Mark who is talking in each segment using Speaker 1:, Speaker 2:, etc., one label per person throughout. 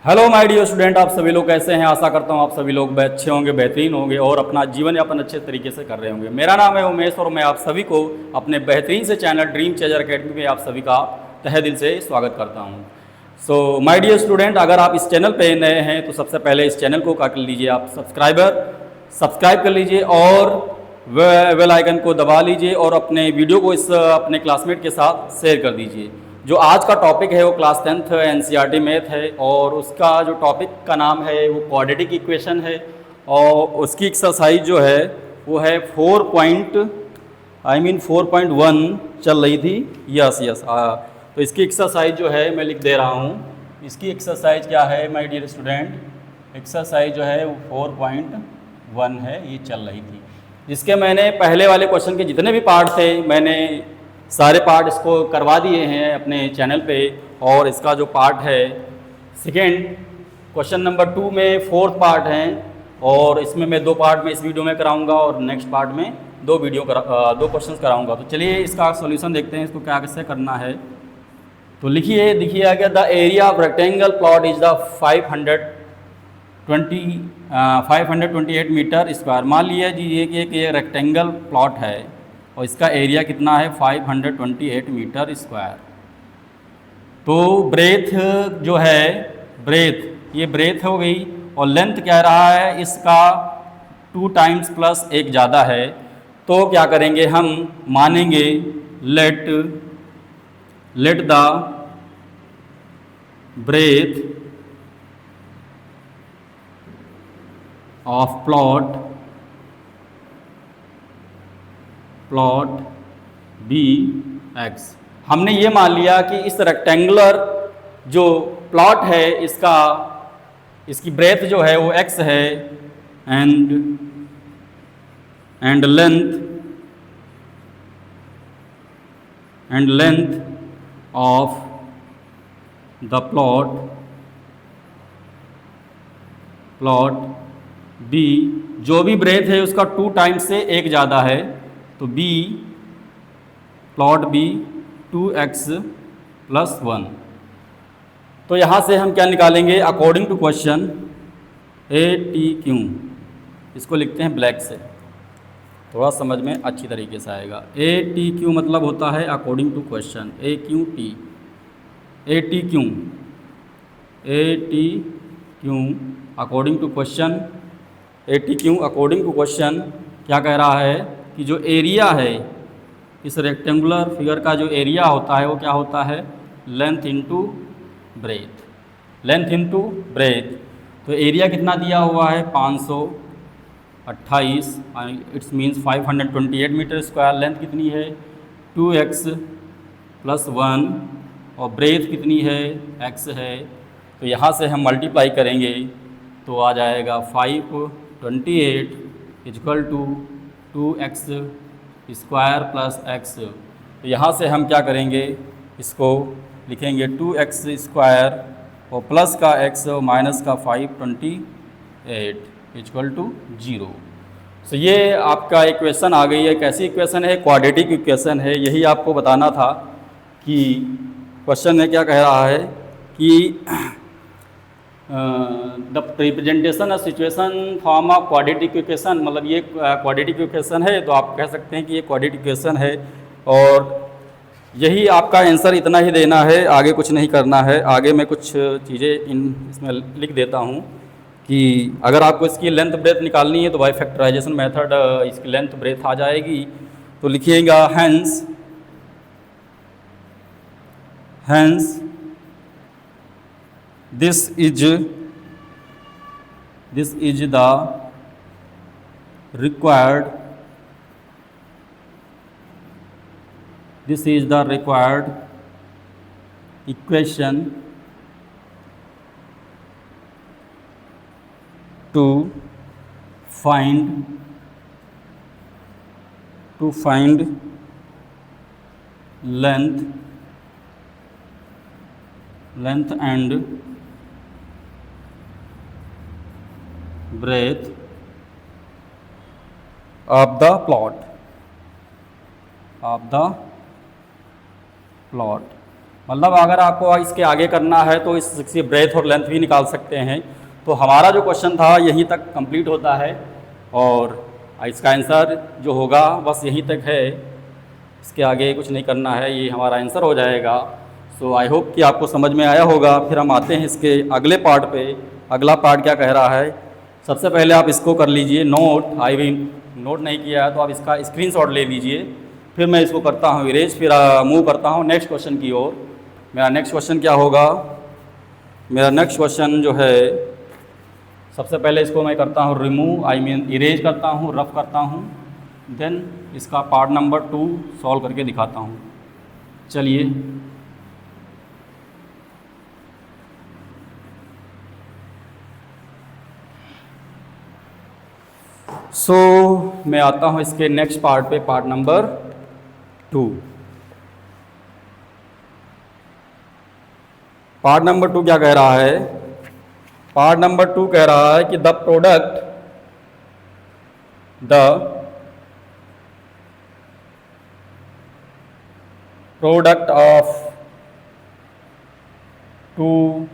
Speaker 1: Hello my dear student, आप सभी लोग कैसे हैं। आशा करता हूँ आप सभी लोग अच्छे होंगे, बेहतरीन होंगे और अपना जीवन यापन अच्छे तरीके से कर रहे होंगे। मेरा नाम है उमेश और मैं आप सभी को अपने बेहतरीन से चैनल ड्रीम चेजर अकेडमी में आप सभी का तहे दिल से स्वागत करता हूँ। सो माय डियर स्टूडेंट, अगर आप इस चैनल पे नए हैं तो सबसे पहले इस चैनल को कर लीजिए आप सब्सक्राइब कर लीजिए और बेल आइकन को दबा लीजिए और अपने वीडियो को अपने क्लासमेट के साथ शेयर कर दीजिए। जो आज का टॉपिक है वो क्लास 10th एनसीईआरटी मैथ है और उसका जो टॉपिक का नाम है वो क्वाड्रेटिक इक्वेशन है और उसकी एक्सरसाइज जो है वो है 4.1 चल रही थी। यस तो इसकी एक्सरसाइज जो है मैं लिख दे रहा हूँ। इसकी एक्सरसाइज क्या है माय डियर स्टूडेंट, एक्सरसाइज जो है वो 4.1 है, ये चल रही थी। जिसके मैंने पहले वाले क्वेश्चन के जितने भी पार्ट थे मैंने सारे पार्ट इसको करवा दिए हैं अपने चैनल पे। और इसका जो पार्ट है सेकेंड क्वेश्चन नंबर 2 में 4th पार्ट है और इसमें मैं 2 पार्ट में इस वीडियो में कराऊंगा और नेक्स्ट पार्ट में 2 क्वेश्चंस कराऊंगा। तो चलिए इसका सॉल्यूशन देखते हैं, इसको क्या कैसे करना है। तो देखिए आगे the area of rectangle plot is the 528 metre square. मान लीजिए कि ये रेक्टेंगल प्लॉट है और इसका एरिया कितना है 528 मीटर स्क्वायर। तो ब्रेथ जो है ये ब्रेथ हो गई और लेंथ कह रहा है इसका 2 टाइम्स प्लस 1 ज़्यादा है। तो क्या करेंगे हम, मानेंगे let the breadth of plot be x. हमने ये मान लिया कि इस रेक्टेंगुलर जो प्लॉट है इसकी ब्रेथ जो है वो एक्स है and length of the plot be, जो भी ब्रेथ है उसका 2 टाइम्स से 1 ज़्यादा है। तो प्लॉट बी 2x + 1। तो यहाँ से हम क्या निकालेंगे, अकॉर्डिंग टू क्वेश्चन ATQ, इसको लिखते हैं ब्लैक से, थोड़ा समझ में अच्छी तरीके से आएगा। ATQ मतलब होता है according to question, ATQ according to question. ATQ according to question क्या कह रहा है कि जो एरिया है इस रेक्टेंगुलर फिगर का जो एरिया होता है वो क्या होता है, लेंथ इंटू ब्रेथ। तो एरिया कितना दिया हुआ है 528, it's means 528 metre square. Length कितनी है 2x + 1 और ब्रेथ कितनी है x है। तो यहाँ से हम मल्टीप्लाई करेंगे तो आ जाएगा 528 = 2x स्क्वायर + x। तो यहाँ से हम क्या करेंगे, इसको लिखेंगे 2x स्क्वायर और प्लस का x और माइनस का 528 = 0। सो ये आपका इक्वेशन आ गई है। कैसी इक्वेशन है, क्वाड्रेटिक इक्वेशन है। यही आपको बताना था कि क्वेश्चन में क्या कह रहा है कि the representation of situation form of quadratic equation, मतलब ये क्वाड्रेटिक इक्वेशन है तो आप कह सकते हैं कि ये क्वाड्रेटिक इक्वेशन है और यही आपका आंसर इतना ही देना है, आगे कुछ नहीं करना है। आगे मैं कुछ चीज़ें इसमें लिख देता हूँ कि अगर आपको इसकी लेंथ ब्रेथ निकालनी है तो बाय फैक्टराइजेशन मेथड इसकी लेंथ ब्रेथ आ जाएगी। तो लिखिएगा hence this is the required equation to find length and breadth of the plot. मतलब अगर आपको इसके आगे करना है तो इसकी ब्रेथ और लेंथ भी निकाल सकते हैं। तो हमारा जो क्वेश्चन था यहीं तक कंप्लीट होता है और इसका आंसर जो होगा बस यहीं तक है, इसके आगे कुछ नहीं करना है, ये हमारा आंसर हो जाएगा। सो आई होप कि आपको समझ में आया होगा। फिर हम आते हैं इसके अगले पार्ट पे। अगला पार्ट क्या कह रहा है, सबसे पहले आप इसको कर लीजिए नोट। आई भी नोट नहीं किया है तो आप इसका स्क्रीनशॉट ले लीजिए। फिर मैं इसको करता हूँ इरेज, फिर मूव करता हूँ नेक्स्ट क्वेश्चन की ओर। मेरा नेक्स्ट क्वेश्चन क्या होगा, मेरा नेक्स्ट क्वेश्चन जो है, सबसे पहले इसको मैं करता हूँ रिमूव, आई मीन इरेज करता हूँ, रफ करता हूँ, देन इसका पार्ट नंबर 2 सॉल्व करके दिखाता हूँ। चलिए मैं आता हूँ इसके नेक्स्ट पार्ट पे, पार्ट नंबर 2। पार्ट नंबर 2 क्या कह रहा है, पार्ट नंबर 2 कह रहा है कि the product of two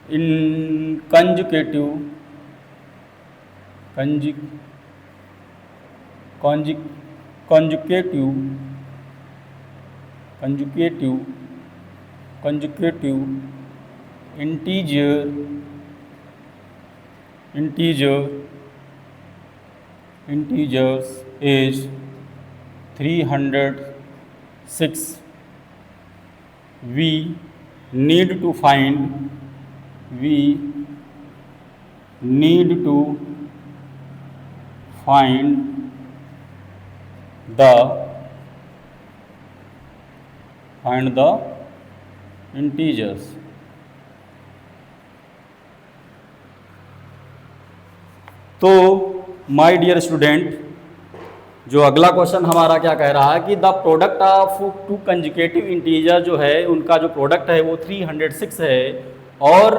Speaker 1: in conjugative integers is 306, we need to find the integers। तो माय डियर स्टूडेंट, जो अगला क्वेश्चन हमारा क्या कह रहा है कि the product of two conjugative integer जो है उनका जो प्रोडक्ट है वो 306 है और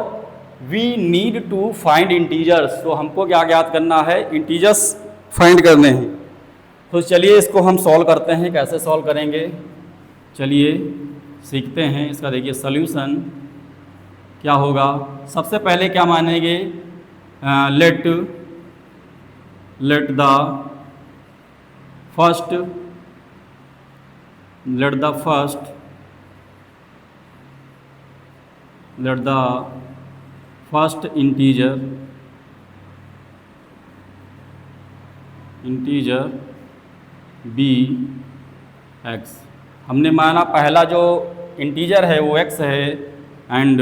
Speaker 1: we need to find integers. तो हमको क्या ज्ञात करना है, इंटीजर्स फाइंड करने हैं। तो चलिए इसको हम सॉल्व करते हैं। कैसे सॉल्व करेंगे, चलिए सीखते हैं इसका। देखिए सॉल्यूशन क्या होगा, सबसे पहले क्या मानेंगे, let the first integer be x. हमने माना पहला जो इंटीजर है वो x है and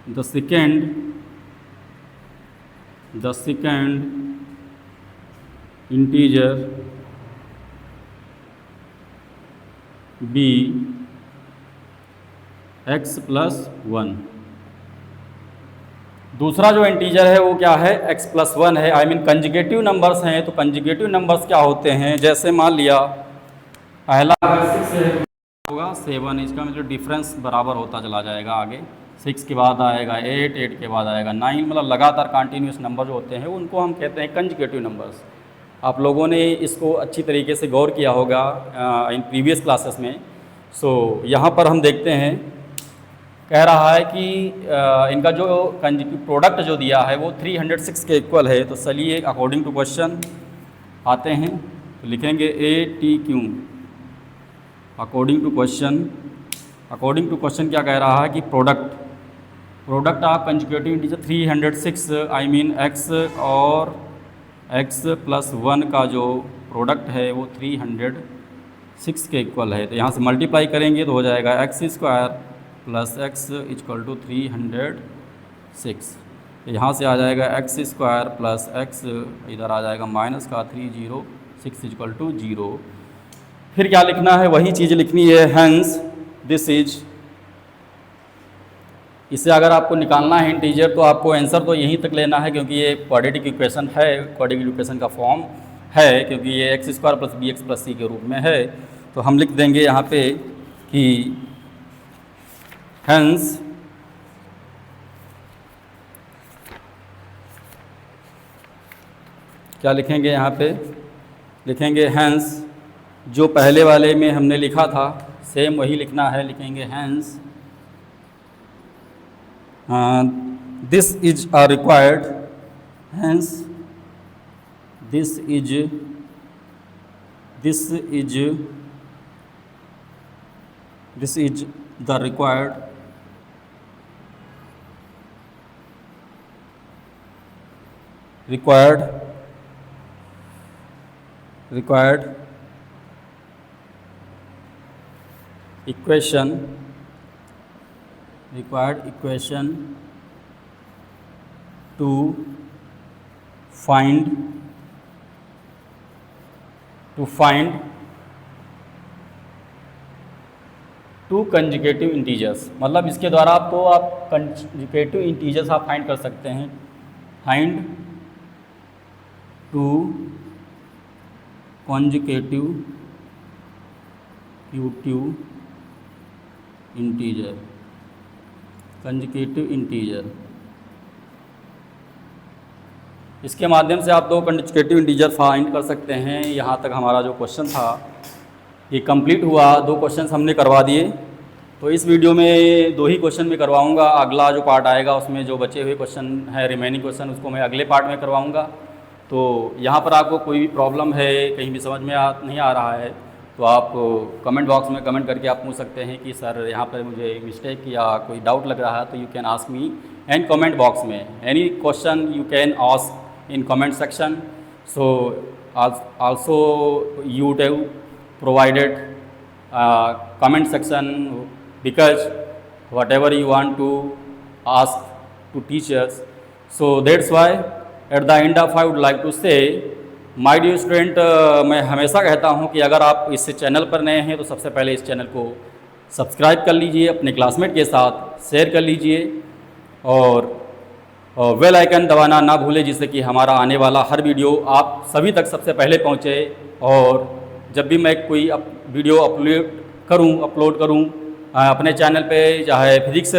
Speaker 1: the second integer b x+1। दूसरा जो इंटीजर है वो क्या है, x+1 है। आई मीन कंजुगेटिव नंबर्स हैं। तो कंजुगेटिव नंबर्स क्या होते हैं, जैसे मान लिया पहला 6 होगा 7, इसका मतलब डिफरेंस बराबर होता चला जाएगा। आगे 6 के बाद आएगा 8, 8 के बाद आएगा 9, मतलब लगातार कंटिन्यूस नंबर जो होते हैं उनको हम कहते हैं कंजुगेटिव नंबर्स। आप लोगों ने इसको अच्छी तरीके से गौर किया होगा इन प्रीवियस क्लासेस में। सो यहाँ पर हम देखते हैं, कह रहा है कि इनका जो प्रोडक्ट जो दिया है वो 306 के इक्वल है। तो चलिए अकॉर्डिंग टू क्वेश्चन आते हैं, तो लिखेंगे ATQ अकॉर्डिंग टू क्वेश्चन क्या कह रहा है कि product of conjugative integer 306, I mean x और x+1 का जो प्रोडक्ट है वो 306 के इक्वल है। तो यहाँ से मल्टीप्लाई करेंगे तो हो जाएगा x² + x = 306। तो यहाँ से आ जाएगा x² + x, इधर आ जाएगा माइनस का 306 = 0। फिर क्या लिखना है, वही चीज़ लिखनी है, हैंस दिस इज। इसे अगर आपको निकालना है इंटीजर तो आपको आंसर तो यहीं तक लेना है, क्योंकि ये क्वाड्रेटिक इक्वेशन है, क्वाड्रेटिक इक्वेशन का फॉर्म है, क्योंकि ये x² + bx + c के रूप में है। तो हम लिख देंगे यहाँ पे कि हैंस क्या लिखेंगे यहाँ पे, लिखेंगे हैंस, जो पहले वाले में हमने लिखा था सेम वही लिखना है, लिखेंगे hence this is a required, hence this is the required equation to find two conjugative integers, मतलब इसके द्वारा आप कंजुगेटिव इंटीजर्स आप फाइंड कर सकते हैं। फाइंड टू कंजुगेटिव इंटीजर, इसके माध्यम से आप दो कंजुगेटिव इंटीजर फाइंड कर सकते हैं। यहाँ तक हमारा जो क्वेश्चन था ये कंप्लीट हुआ, 2 क्वेश्चन हमने करवा दिए। तो इस वीडियो में 2 ही क्वेश्चन में करवाऊँगा, अगला जो पार्ट आएगा उसमें जो बचे हुए क्वेश्चन है रिमेनिंग क्वेश्चन उसको मैं अगले पार्ट में करवाऊँगा। तो यहाँ पर आपको कोई भी प्रॉब्लम है, कहीं भी समझ में नहीं आ रहा है तो आप कमेंट बॉक्स में कमेंट करके आप पूछ सकते हैं कि सर यहाँ पर मुझे मिस्टेक या कोई डाउट लग रहा है, तो you can ask me in comment box में। Any question you can ask in comment section. So also YouTube provided comment section, because whatever you want to ask to teachers, so that's why at the end of I would like to say my dear student, मैं हमेशा कहता हूँ कि अगर आप इस channel पर नए हैं तो सबसे पहले इस चैनल को सब्सक्राइब कर लीजिए, अपने क्लासमेट के साथ शेयर कर लीजिए और बेल आइकन दबाना ना भूलें, जिससे कि हमारा आने वाला हर वीडियो आप सभी तक सबसे पहले पहुँचे। और जब भी मैं कोई वीडियो अपलोड करूं अपने चैनल पे, चाहे फिजिक्स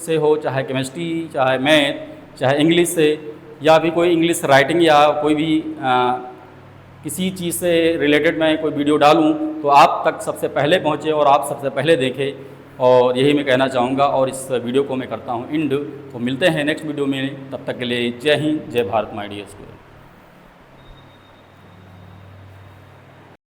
Speaker 1: से हो, चाहे केमिस्ट्री, चाहे मैथ, चाहे इंग्लिश से, या भी कोई इंग्लिश राइटिंग या कोई भी किसी चीज़ से रिलेटेड मैं कोई वीडियो डालूं तो आप तक सबसे पहले पहुंचे और आप सबसे पहले देखें, और यही मैं कहना चाहूँगा। और इस वीडियो को मैं करता हूँ एंड। तो मिलते हैं नेक्स्ट वीडियो में, तब तक के लिए जय हिंद, जय भारत माय डियर स्टूडेंट।